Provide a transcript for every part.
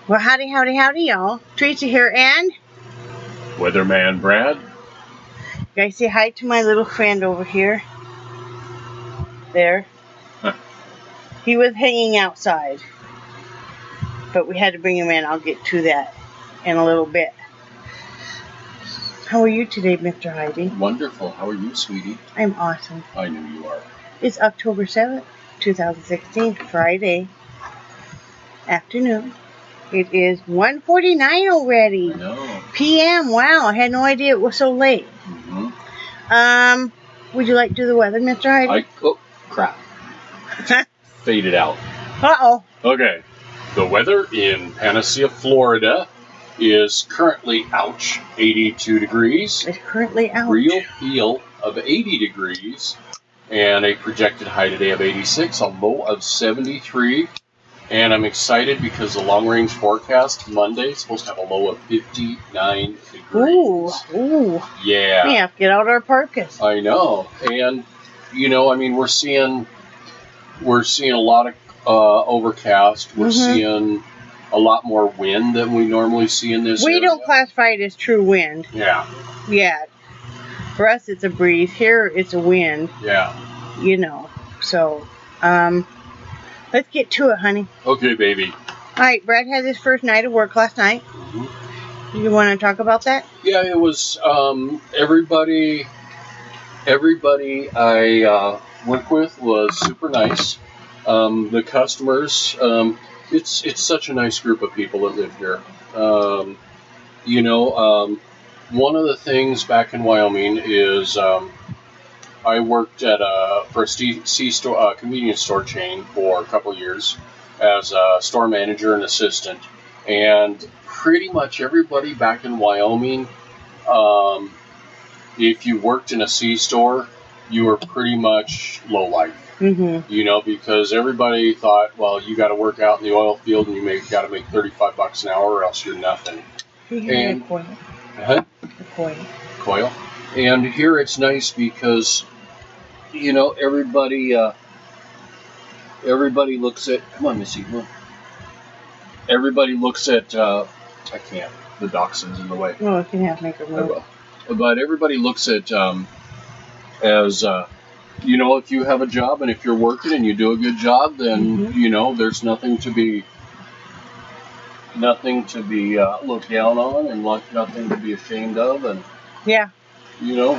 Well, howdy, y'all. Teresa here, and Weatherman Brad. you guys say hi to my little friend over here. There. He was hanging outside, but we had to bring him in. I'll get to that in a little bit. How are you today, Mr. Heide? Wonderful. How are you, sweetie? I'm awesome. I know you are. It's October 7th, 2016, Friday afternoon. It is 1:49 already. I know. PM. Wow, I had no idea it was so late. Mm-hmm. Would you like to do the weather, Mr. Heide? Oh, crap. Faded out. Uh-oh. Okay. The weather in PANACEA, Florida is currently, 82 degrees. It's currently out. Real feel of 80 degrees. And a projected high today of 86, a low of 73. And I'm excited because the long-range forecast Monday is supposed to have a low of 59 degrees. Ooh. Yeah. We have to get out our parkas. I know. And, I mean, we're seeing a lot of overcast. We're seeing a lot more wind than we normally see in this area. We don't classify it as true wind. Yeah. Yet. For us, it's a breeze. Here, it's a wind. Yeah. So, let's get to it, honey. Okay, baby. All right, Brad had his first night of work last night. Mm-hmm. You want to talk about that? Yeah, it was, everybody I work with was super nice. The customers, it's such a nice group of people that live here. One of the things back in Wyoming is I worked for a convenience store chain for a couple years as a store manager and assistant, and pretty much everybody back in Wyoming, if you worked in a C-store, you were pretty much low life. Mm-hmm. Because everybody thought, well, you got to work out in the oil field and you got to make $35 an hour or else you're nothing. And coil. Coil. And here it's nice because, everybody looks at. Come on, Missy. Look. Everybody looks at. I can't. The dachshund's in the way. No, I can make it move. But everybody looks at as. If you have a job and if you're working and you do a good job, then there's nothing to be looked down on and nothing to be ashamed of, and yeah,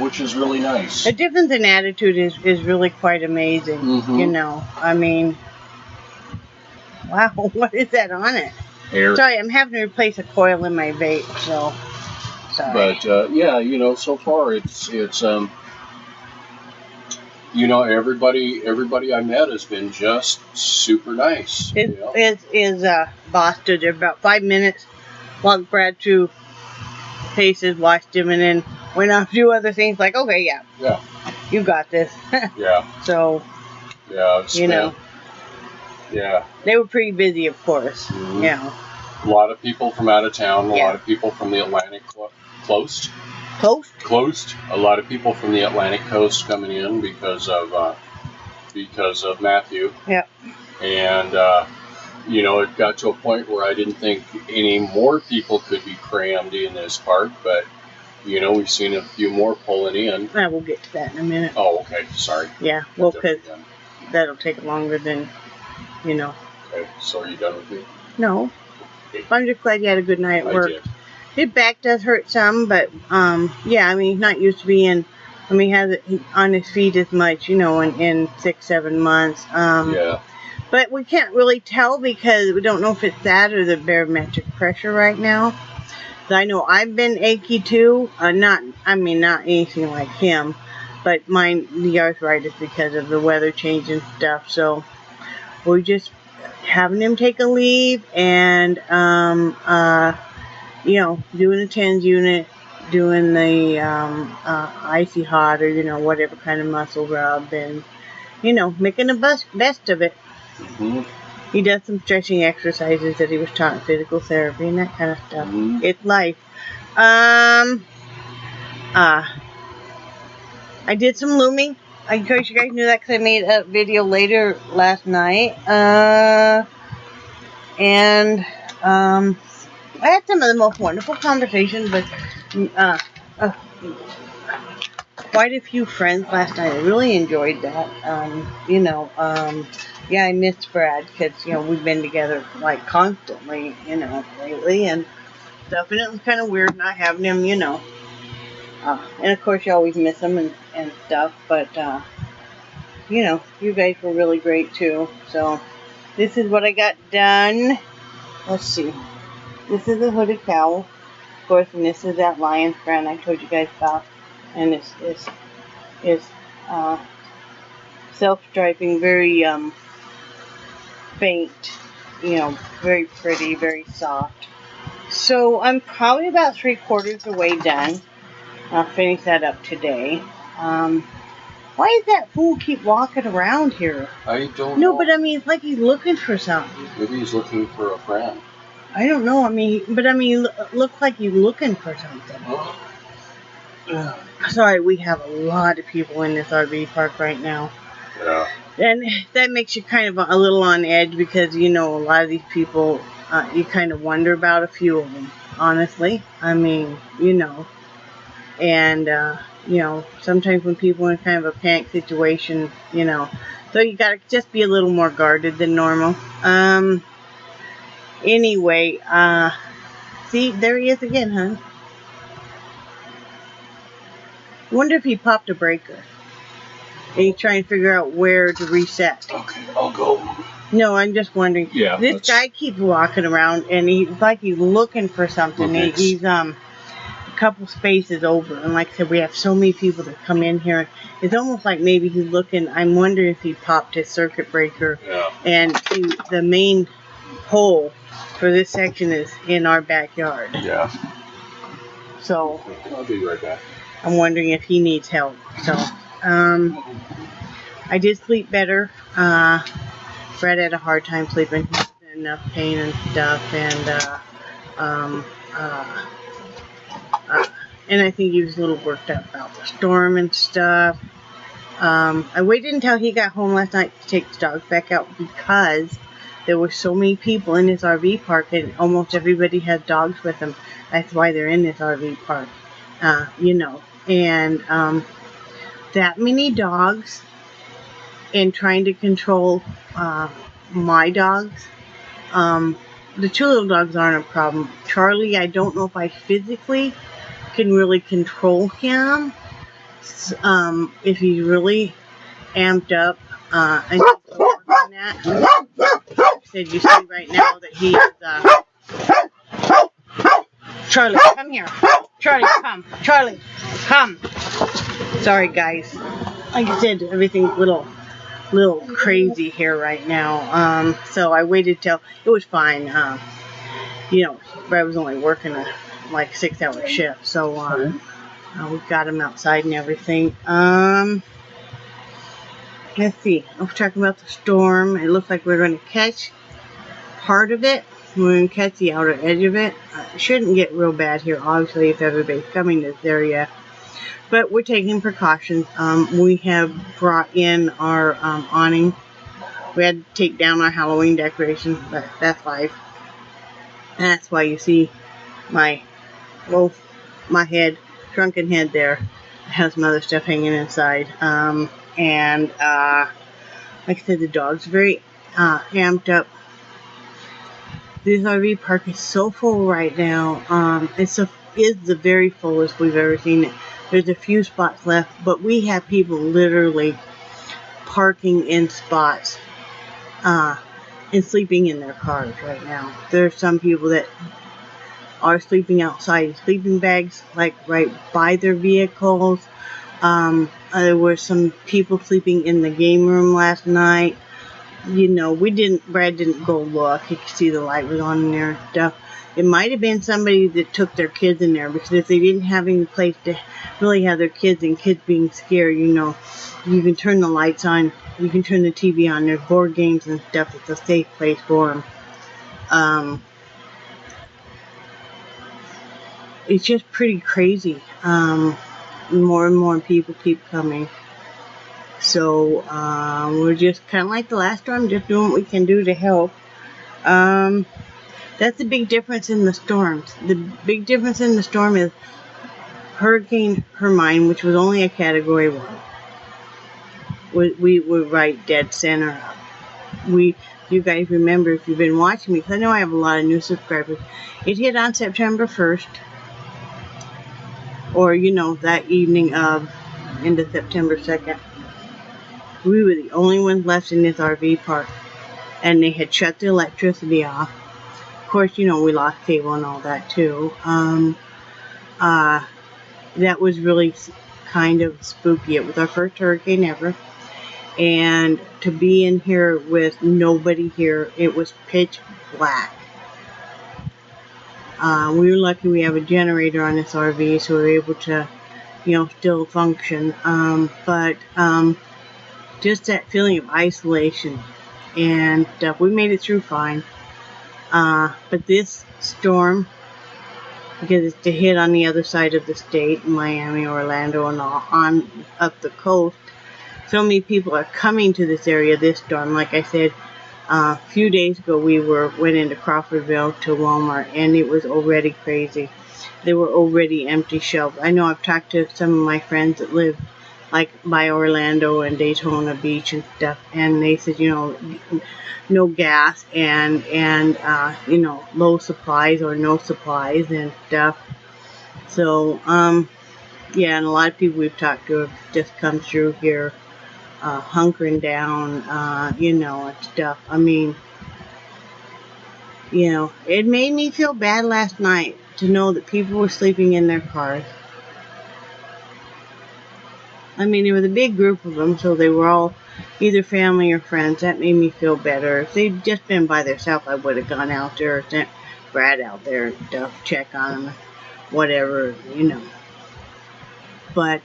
which is really nice. The difference in attitude is really quite amazing. I mean, wow, what is that on it? Hair. Sorry, I'm having to replace a coil in my vape, so sorry. But so far it's everybody I met has been just super nice. Is Boston. They're about 5 minutes. Walked Brad through paces, watched him, and then went off to do other things. Like, okay, yeah, you got this. Yeah. So. Yeah. Yeah. They were pretty busy, of course. Mm-hmm. A lot of people from out of town. A lot of people from the Atlantic Coast. Closed. A lot of people from the Atlantic coast coming in because of Matthew. Yeah. And it got to a point where I didn't think any more people could be crammed in this park, but we've seen a few more pulling in. We'll get to that in a minute. Oh, okay. Sorry. Yeah. Well, because that'll take longer than Okay. So are you done with me? No. Okay. I'm just glad you had a good night at work. I did. His back does hurt some, but, he's not used to being, he hasn't on his feet as much, in 6-7 months. Yeah. But we can't really tell because we don't know if it's that or the barometric pressure right now. I know I've been achy too, not anything like him, but the arthritis because of the weather change and stuff, so we're just having him take a leave and, doing a TENS unit, doing the icy hot or, whatever kind of muscle rub, and, making the best of it. Mm-hmm. He does some stretching exercises that he was taught in physical therapy and that kind of stuff. Mm-hmm. It's life. I did some looming. I encourage you guys knew that because I made a video later last night. And I had some of the most wonderful conversations with quite a few friends last night. I really enjoyed that. Yeah, I missed Brad because, we've been together like constantly, lately and stuff. And it was kind of weird not having him, and of course you always miss him and stuff. But, you guys were really great too. So this is what I got done. Let's see. This is a hooded cowl, of course, and this is that lion's brand I told you guys about. And this is self-striping, very faint, very pretty, very soft. So I'm probably about 3/4 the way done. I'll finish that up today. Why does that fool keep walking around here? I don't know. No, but I mean, it's like he's looking for something. Maybe he's looking for a friend. I don't know. Looks like he's looking for something. Sorry, we have a lot of people in this RV park right now. Yeah. And that makes you kind of a little on edge because, a lot of these people, you kind of wonder about a few of them, honestly. And, sometimes when people are in kind of a panic situation, so you gotta just be a little more guarded than normal. Anyway, see, there he is again, huh? Wonder if he popped a breaker. And he's trying to figure out where to reset. Okay, I'll go. No, I'm just wondering. Yeah. This guy keeps walking around and he's like he's looking for something. Okay. He's a couple spaces over. And like I said, we have so many people that come in here. It's almost like maybe he's looking. I'm wondering if he popped his circuit breaker. Yeah. And the main hole for this section is in our backyard. Yeah. So I'll be right back. I'm wondering if he needs help. So I did sleep better. Fred had a hard time sleeping. He was in enough pain and stuff, and I think he was a little worked up about the storm and stuff. I waited until he got home last night to take the dogs back out because there were so many people in this RV park and almost everybody has dogs with them. That's why they're in this RV park, and that many dogs and trying to control my dogs. The two little dogs aren't a problem. Charlie, I don't know if I physically can really control him. If he's really amped up, I need to work on that. Said you see right now that he is. Charlie, come here. Charlie, come. Charlie, come. Sorry, guys. Like I said, everything's a little crazy here right now. So I waited till it was fine. But I was only working a 6-hour shift, so we got him outside and everything. Let's see. I was talking about the storm. It looks like we're going to catch part of it. We're going to catch the outer edge of it. It shouldn't get real bad here, obviously, if everybody's coming to this area. But we're taking precautions. We have brought in our awning. We had to take down our Halloween decorations, but that's life. And that's why you see my head, shrunken head there. It has some other stuff hanging inside. Like I said, the dog's very amped up. This RV park is so full right now. Is the very fullest we've ever seen it. There's a few spots left, but we have people literally parking in spots and sleeping in their cars right now. There are some people that are sleeping outside in sleeping bags, like right by their vehicles. There were some people sleeping in the game room last night. Brad didn't go look. He could see the light was on in there and stuff. It might have been somebody that took their kids in there, because if they didn't have any place to really have their kids and kids being scared, you can turn the lights on, you can turn the TV on, there's board games and stuff. It's a safe place for them. It's just pretty crazy. More and more people keep coming. So we're just kind of like the last storm, just doing what we can do to help. That's the big difference in the storms. The big difference in the storm is Hurricane Hermine, which was only a Category 1. We were right dead center up. You guys remember if you've been watching me, because I know I have a lot of new subscribers. It hit on September 1st, or that evening of into September 2nd. We were the only ones left in this RV park, and they had shut the electricity off. Of course, we lost cable and all that too. That was really kind of spooky. It was our first hurricane ever. And to be in here with nobody here, it was pitch black. We were lucky we have a generator on this RV, so we were able to, still function. But just that feeling of isolation. And we made it through fine. But this storm, because it's to hit on the other side of the state, Miami, Orlando, and all, on up the coast, so many people are coming to this area this storm. Like I said, a few days ago we went into Crawfordville to Walmart, and it was already crazy. There were already empty shelves. I know I've talked to some of my friends that live like by Orlando and Daytona Beach and stuff, and they said, no gas and low supplies or no supplies and stuff. So yeah, and a lot of people we've talked to have just come through here hunkering down, and stuff. I mean, it made me feel bad last night to know that people were sleeping in their cars. I mean, there was a big group of them, so they were all either family or friends. That made me feel better. If they'd just been by themselves, I would have gone out there or sent Brad out there and stuff, check on them, whatever, But,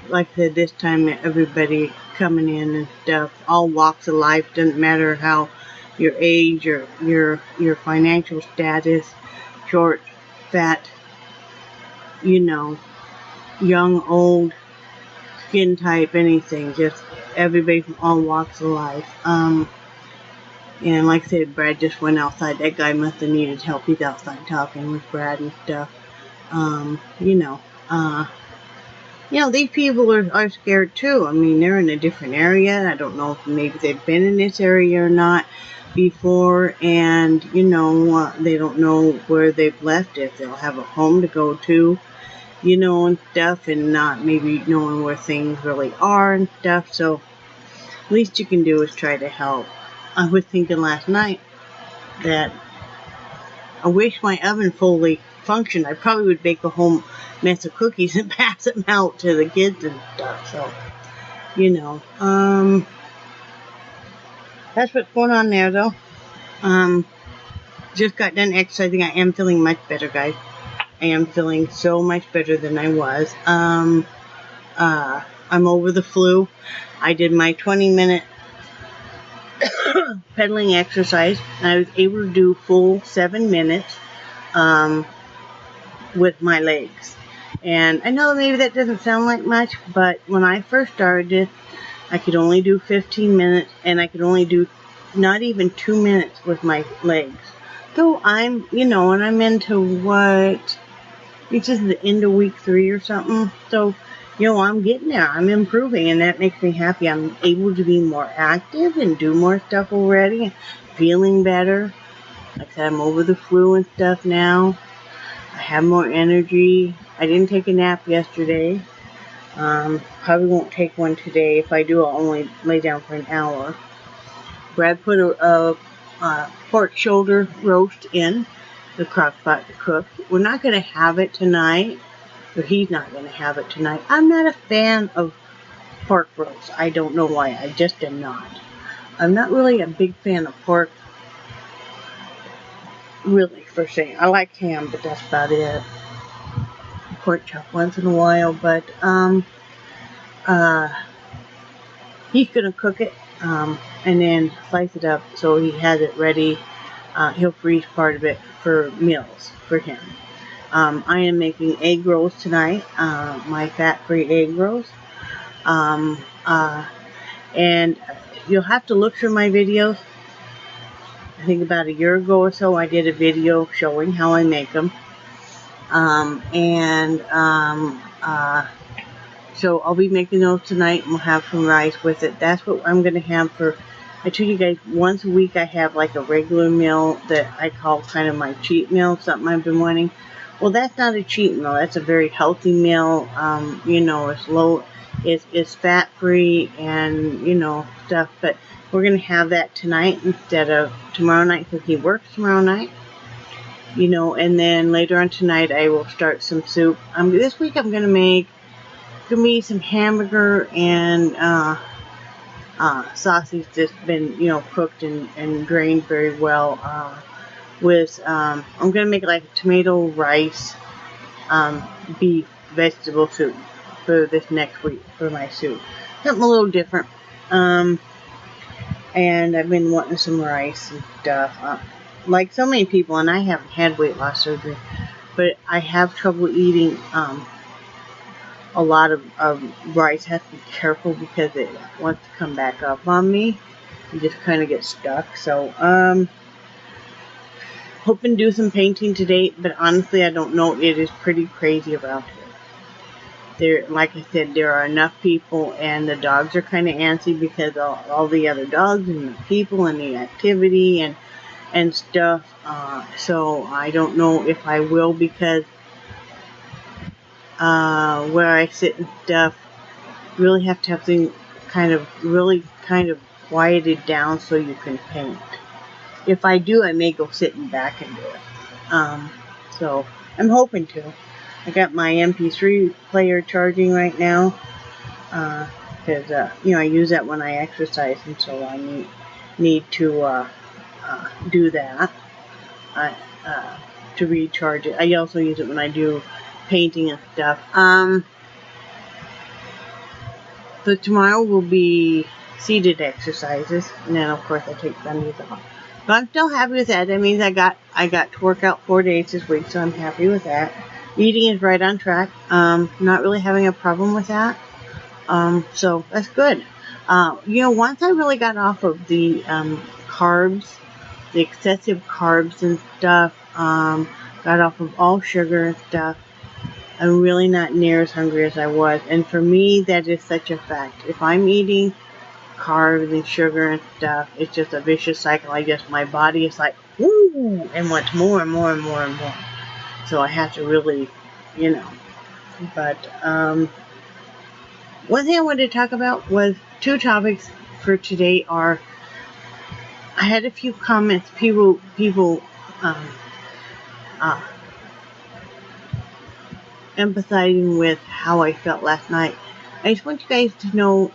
like I said, this time everybody coming in and stuff, all walks of life, doesn't matter how your age or your financial status, short, fat, young, old, skin type, anything, just everybody from all walks of life. And like I said, Brad just went outside. That guy must have needed help. He's outside talking with Brad and stuff. These people are scared too. I mean, they're in a different area. I don't know if maybe they've been in this area or not before, and they don't know where they've left, if they'll have a home to go to, and stuff, and not maybe knowing where things really are and stuff. So least you can do is try to help. I was thinking last night that I wish my oven fully functioned. I probably would bake a whole mess of cookies and pass them out to the kids and stuff. So that's what's going on there, though. Just got done exercising. I am feeling much better, guys. I am feeling so much better than I was. I'm over the flu. I did my 20-minute pedaling exercise. I was able to do full 7 minutes with my legs. And I know maybe that doesn't sound like much, but when I first started it, I could only do 15 minutes, and I could only do not even 2 minutes with my legs. So I'm, and I'm into this is the end of week 3 or something. So, I'm getting there. I'm improving, and that makes me happy. I'm able to be more active and do more stuff already, and feeling better. Like I said, I'm over the flu and stuff now. I have more energy. I didn't take a nap yesterday. Probably won't take one today. If I do, I'll only lay down for an hour. Brad put a pork shoulder roast in the crock pot to cook. We're not going to have it tonight. Or he's not going to have it tonight. I'm not a fan of pork roast. I don't know why. I just am not. I'm not really a big fan of pork. Really, for saying. I like ham, but that's about it. Pork chop once in a while, but he's gonna cook it and then slice it up so he has it ready. He'll freeze part of it for meals for him. I am making egg rolls tonight, my fat-free egg rolls. And you'll have to look through my videos. I think about a year ago or so, I did a video showing how I make them. So I'll be making those tonight, and we'll have some rice with it. That's what I'm going to have for, I told you guys, once a week I have like a regular meal that I call kind of my cheat meal, something I've been wanting. Well, that's not a cheat meal. That's a very healthy meal. You know, it's low, it's fat-free and, you know, stuff. But we're going to have that tonight instead of tomorrow night, because he works tomorrow night. You know, and then later on tonight I will start some soup. This week I'm going to make some hamburger and sausage that's been, you know, cooked and drained very well. I'm going to make like a tomato, rice, beef, vegetable soup for this next week for my soup. Something a little different. And I've been wanting some rice and stuff. Like so many people, and I haven't had weight loss surgery, but I have trouble eating a lot of rice. I have to be careful because it wants to come back up on me. You just kind of get stuck. So, hoping to do some painting today, but honestly, I don't know. It is pretty crazy around here. Like I said, there are enough people, and the dogs are kind of antsy because all the other dogs and the people and the activity and stuff. So I don't know if I will, because where I sit and stuff, really have to have things really kind of quieted down so you can paint. If I do, I may go sit in back and do it. So I'm hoping to. I got my MP3 player charging right now, because you know, I use that when I exercise, and so I need to do that to recharge it. I also use it when I do painting and stuff. But tomorrow will be seated exercises, and then of course I take Sundays off. But I'm still happy with that. That means I got to work out 4 days this week, so I'm happy with that. Eating is right on track. Not really having a problem with that. So that's good. You know, once I really got off of the carbs, the excessive carbs and stuff, got off of all sugar and stuff, I'm really not near as hungry as I was. And for me, that is such a fact. If I'm eating carbs and sugar and stuff, it's just a vicious cycle. My body is like, woo, and wants more and more and more and more. So I have to really, you know. But one thing I wanted to talk about was 2 topics for today are, I had a few comments, people empathizing with how I felt last night. I just want you guys to know,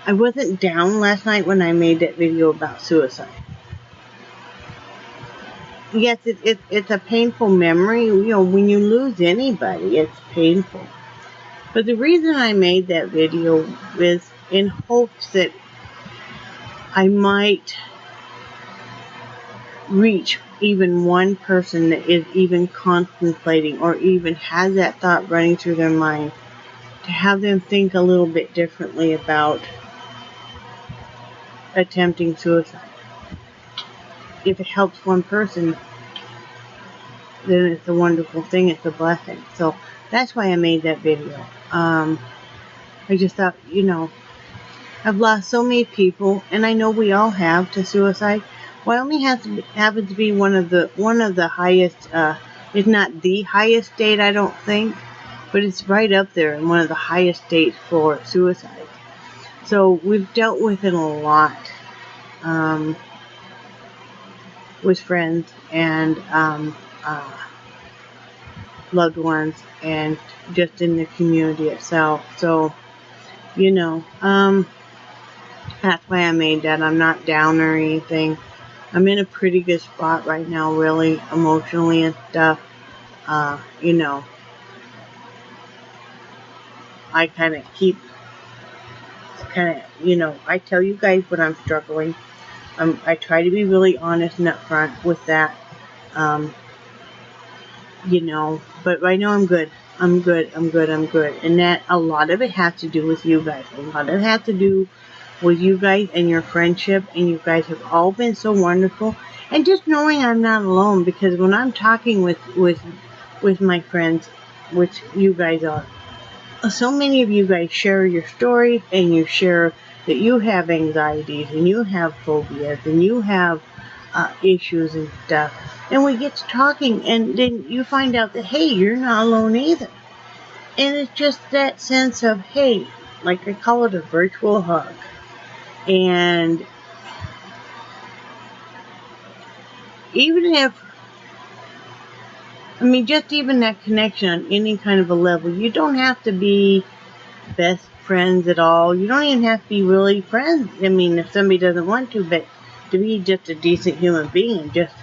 I wasn't down last night when I made that video about suicide. Yes, it's a painful memory. You know, when you lose anybody, it's painful. But the reason I made that video is in hopes that I might reach even one person that is even contemplating or even has that thought running through their mind, to have them think a little bit differently about attempting suicide. If it helps one person, then it's a wonderful thing. It's a blessing. So that's why I made that video. I just thought, you know, I've lost so many people, and I know we all have, to suicide. Wyoming happens to be one of the highest, if not the highest state, I don't think, but it's right up there in one of the highest states for suicide. So we've dealt with it a lot, with friends and loved ones, and just in the community itself. So, you know, that's why I made that. I'm not down or anything. I'm in a pretty good spot right now, really, emotionally and stuff. You know, I kind of you know, I tell you guys when I'm struggling. I try to be really honest and upfront with that. You know, but right now I'm good. I'm good, I'm good, I'm good. And that, a lot of it has to do with you guys. A lot of it has to do with you guys and your friendship, and you guys have all been so wonderful. And just knowing I'm not alone, because when I'm talking with my friends, which you guys are, so many of you guys share your stories, and you share that you have anxieties, and you have phobias, and you have issues and stuff. And we get to talking, and then you find out that, hey, you're not alone either. And it's just that sense of, hey, like I call it a virtual hug. And even if, I mean, just even that connection on any kind of a level, you don't have to be best friends at all. You don't even have to be really friends. I mean, if somebody doesn't want to, but to be just a decent human being and just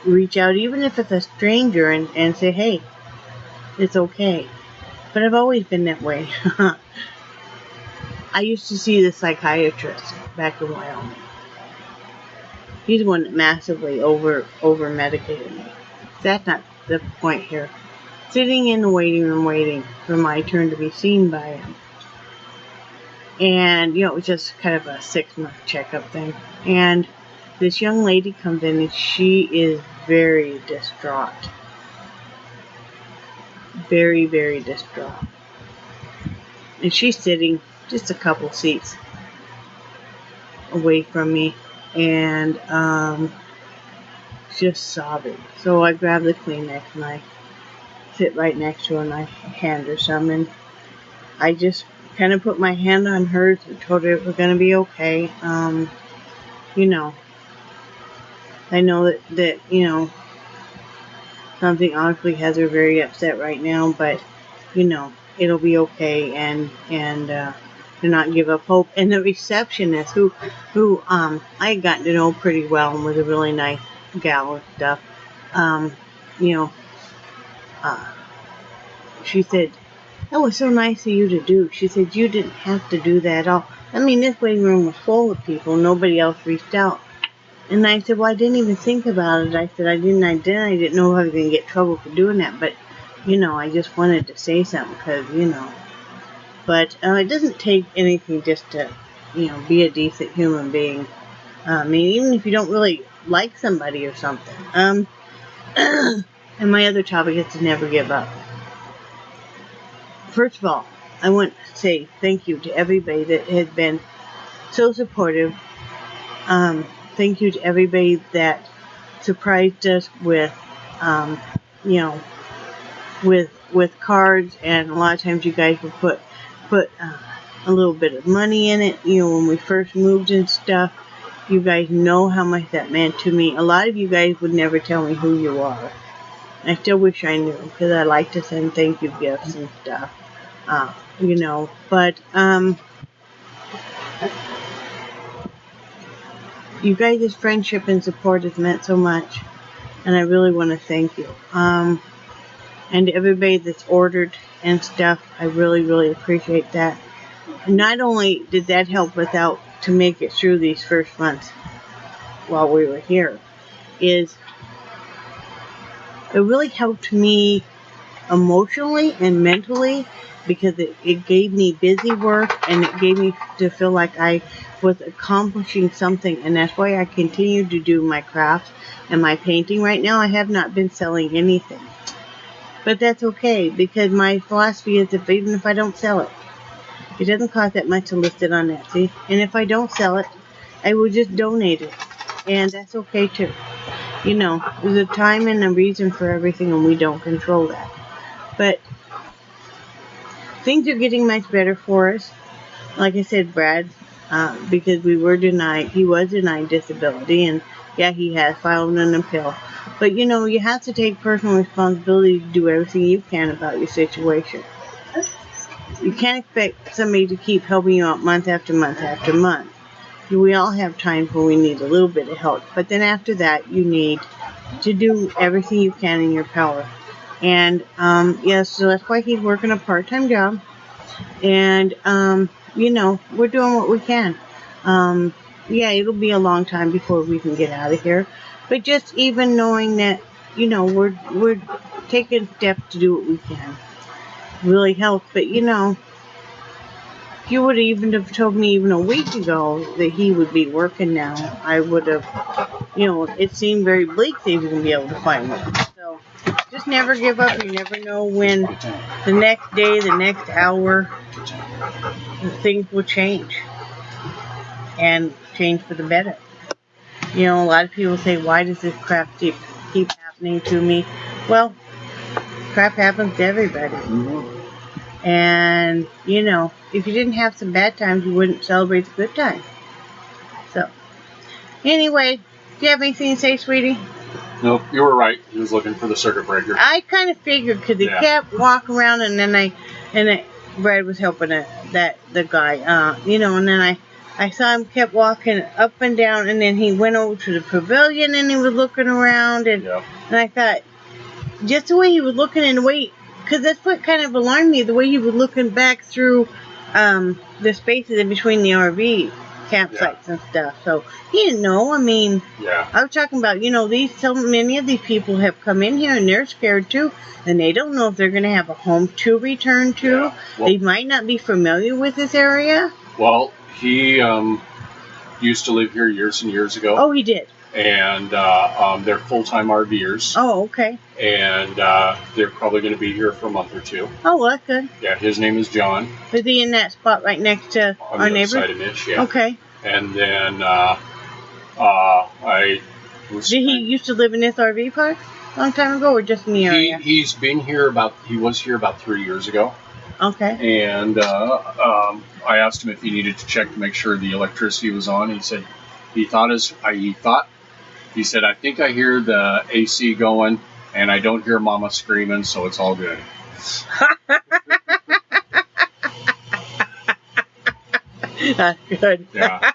reach out, even if it's a stranger, and say, hey, it's okay. But I've always been that way. I used to see the psychiatrist back in Wyoming. He's the one that massively over medicated me. That's not the point here. Sitting in the waiting room waiting for my turn to be seen by him. And, it was just kind of a 6-month checkup thing. And this young lady comes in, and she is very distraught. Very, very distraught. And she's sitting just a couple seats away from me, and just sobbing. So I grab the Kleenex and I sit right next to her and I hand her some, and I just kind of put my hand on hers and told her it was going to be okay. I know that something honestly has her very upset right now, but it'll be okay, and do not give up hope. And the receptionist, who I had gotten to know pretty well and was a really nice gal and stuff, she said, that was so nice of you to do. She said, you didn't have to do that at all. I mean, this waiting room was full of people. Nobody else reached out. And I said, well, I didn't even think about it. I said, I didn't know I was going to get trouble for doing that. But, I just wanted to say something because, But it doesn't take anything just to, be a decent human being. I mean, even if you don't really like somebody or something. And my other topic is to never give up. First of all, I want to say thank you to everybody that has been so supportive. Thank you to everybody that surprised us with, with cards, and a lot of times you guys will put a little bit of money in it. When we first moved and stuff, you guys know how much that meant to me. A lot of you guys would never tell me who you are. I still wish I knew, because I like to send thank you gifts and stuff. But you guys' friendship and support has meant so much, and I really want to thank you. And everybody that's ordered and stuff, I really, really appreciate that. Not only did that help without to make it through these first months while we were here, it really helped me emotionally and mentally, because it gave me busy work, and it gave me to feel like I was accomplishing something, and that's why I continue to do my crafts and my painting. Right now I have not been selling anything, but that's okay, because my philosophy is even if I don't sell it, it doesn't cost that much to list it on Etsy, and if I don't sell it, I will just donate it, and that's okay too. There's a time and a reason for everything, and we don't control that. But things are getting much better for us. Like I said, Brad, because he was denied disability, and yeah, he has filed an appeal. But you have to take personal responsibility to do everything you can about your situation. You can't expect somebody to keep helping you out month after month after month. We all have times where we need a little bit of help, but then after that, you need to do everything you can in your power. And so that's why he's working a part-time job, and we're doing what we can. It'll be a long time before we can get out of here, but just even knowing that we're taking steps to do what we can. really helps. But you know, if you would have even have told me even a week ago that he would be working now, I would have, you know, it seemed very bleak that he was going to be able to find one. So just never give up. You never know when the next day, the next hour, things will change and change for the better. You know, a lot of people say, why does this crap keep happening to me? Well, crap happens to everybody. And, you know, if you didn't have some bad times, you wouldn't celebrate the good times. So, anyway, do you have anything to say, sweetie? Nope, you were right. He was looking for the circuit breaker. I kind of figured, because he kept walking around, and then Brad was helping the guy, you know, and then I saw him kept walking up and down, and then he went over to the pavilion, and he was looking around, and I thought, just the way he was looking and the way, because that's what kind of alarmed me, the way he was looking back through the spaces in between the RV campsites and stuff. So he didn't know. I mean, I was talking about, you know, so many of these people have come in here and they're scared too, and they don't know if they're going to have a home to return to. Well, they might not be familiar with this area. Well, he used to live here years and years ago. Oh, he did. And they're full-time RVers. Oh, okay. And they're probably going to be here for a month or two. Oh, well, that's good. Yeah, his name is John. Is he in that spot right next to our neighbor? On the other side of Mitch, yeah. Okay. And then Did he used to live in this RV park a long time ago, or just in the area? He's been here he was here about 3 years ago. Okay. And I asked him if he needed to check to make sure the electricity was on. He said he said, I think I hear the AC going, and I don't hear Mama screaming, so it's all good. That's good. Yeah.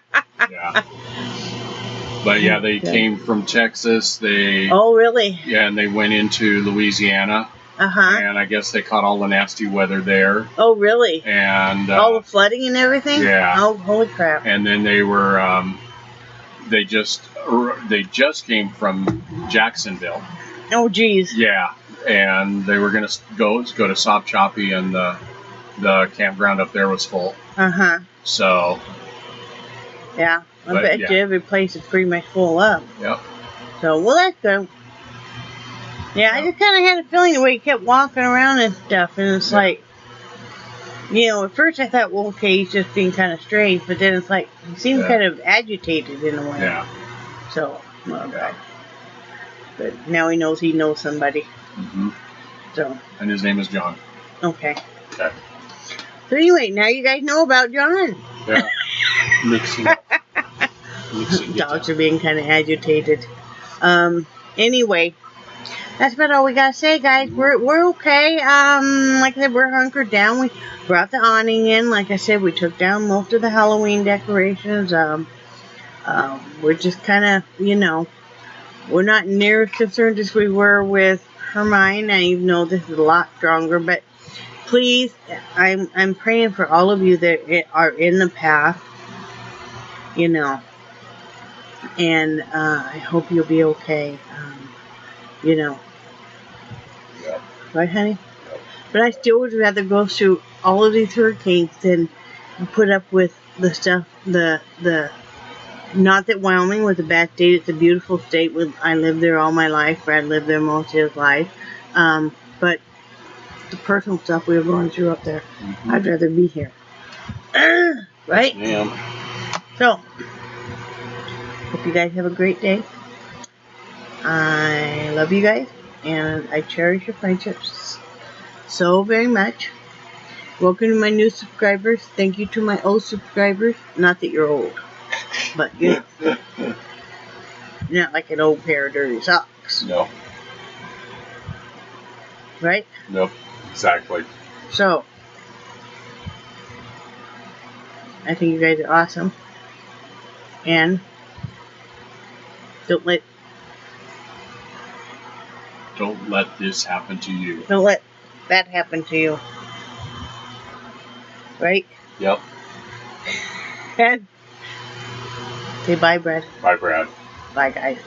But yeah, they came from Texas. Oh, really? Yeah, and they went into Louisiana. And I guess they caught all the nasty weather there. Oh, really? And all the flooding and everything? Yeah. Oh, holy crap. And then they were, they just came from Jacksonville. Oh, geez. Yeah. And they were going to go to Sop Choppy, and the campground up there was full. So. Yeah. I bet you every place is pretty much full up. Yep. So, well, that's good. Yeah, I just kind of had a feeling the way he kept walking around and stuff, and it's like, you know, at first I thought, well, okay, he's just being kind of strange, but then it's like, he seems kind of agitated in a way. Yeah. So, well, but now he knows somebody. So. And his name is John. Okay. Okay. So anyway, now you guys know about John. Yeah. Mixing up. Dogs are being kind of agitated. Anyway, that's about all we gotta say, guys. We're okay. Like I said, we're hunkered down. We brought the awning in. Like I said, we took down most of the Halloween decorations. We're just kind of, you know, we're not near as concerned as we were with Hermione. I even know this is a lot stronger, but please, I'm praying for all of you that are in the path, you know, and I hope you'll be okay, you know. Right, honey? But I still would rather go through all of these hurricanes than put up with the stuff, not that Wyoming was a bad state. It's a beautiful state. I lived there all my life. Brad lived there most of his life. But the personal stuff we were going through up there, I'd rather be here. Right? Yeah. So, hope you guys have a great day. I love you guys, and I cherish your friendships so very much. Welcome to my new subscribers. Thank you to my old subscribers. Not that you're old, but you know, you're not like an old pair of dirty socks. No. Right? Nope. Exactly. So, I think you guys are awesome. And don't let this happen to you. Don't let that happen to you. Right? Yep. And say bye, Brad. Bye, Brad. Bye, guys.